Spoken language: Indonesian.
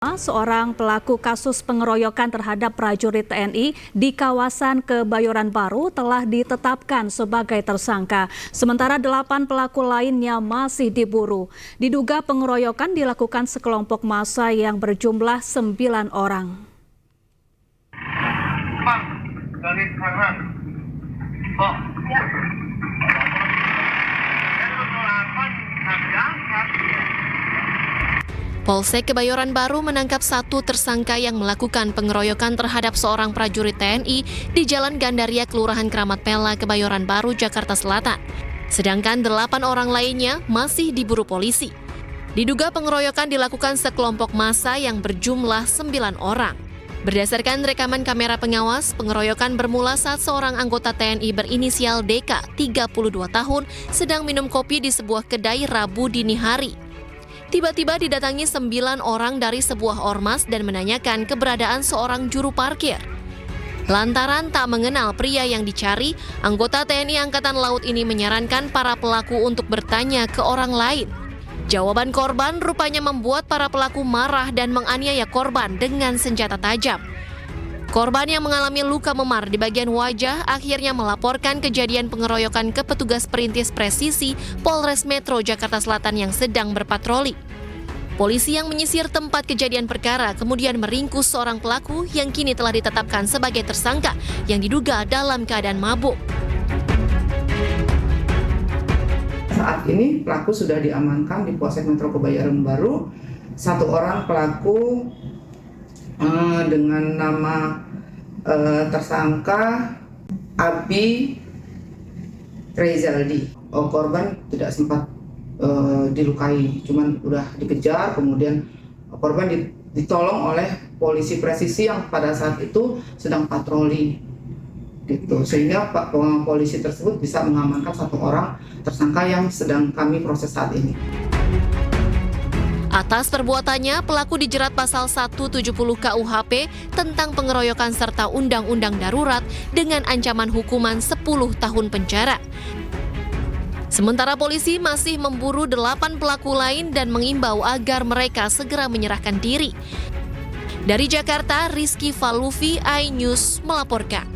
Seorang pelaku kasus pengeroyokan terhadap prajurit TNI di kawasan Kebayoran Baru telah ditetapkan sebagai tersangka. Sementara 8 pelaku lainnya masih diburu. Diduga pengeroyokan dilakukan sekelompok massa yang berjumlah 9 orang. Bang, dari kanan. Kok? Ya. Polsek Kebayoran Baru menangkap 1 tersangka yang melakukan pengeroyokan terhadap seorang prajurit TNI di Jalan Gandaria, Kelurahan Kramat Pela, Kebayoran Baru, Jakarta Selatan. Sedangkan 8 orang lainnya masih diburu polisi. Diduga pengeroyokan dilakukan sekelompok massa yang berjumlah 9 orang. Berdasarkan rekaman kamera pengawas, pengeroyokan bermula saat seorang anggota TNI berinisial DK, 32 tahun, sedang minum kopi di sebuah kedai Rabu dini hari. Tiba-tiba didatangi 9 orang dari sebuah ormas dan menanyakan keberadaan seorang juru parkir. Lantaran tak mengenal pria yang dicari, anggota TNI Angkatan Laut ini menyarankan para pelaku untuk bertanya ke orang lain. Jawaban korban rupanya membuat para pelaku marah dan menganiaya korban dengan senjata tajam. Korban yang mengalami luka memar di bagian wajah akhirnya melaporkan kejadian pengeroyokan ke petugas perintis presisi Polres Metro Jakarta Selatan yang sedang berpatroli. Polisi yang menyisir tempat kejadian perkara kemudian meringkus seorang pelaku yang kini telah ditetapkan sebagai tersangka yang diduga dalam keadaan mabuk. Saat ini pelaku sudah diamankan di Polsek Metro Kebayoran Baru. 1 orang pelaku dengan nama tersangka Abi Rezaldi. Korban tidak sempat dilukai, cuman udah dikejar, kemudian korban ditolong oleh polisi presisi yang pada saat itu sedang patroli, gitu. Sehingga polisi tersebut bisa mengamankan 1 orang tersangka yang sedang kami proses saat ini. Atas perbuatannya, pelaku dijerat pasal 170 KUHP tentang pengeroyokan serta undang-undang darurat dengan ancaman hukuman 10 tahun penjara. Sementara polisi masih memburu 8 pelaku lain dan mengimbau agar mereka segera menyerahkan diri. Dari Jakarta, Rizky Falufi, iNews melaporkan.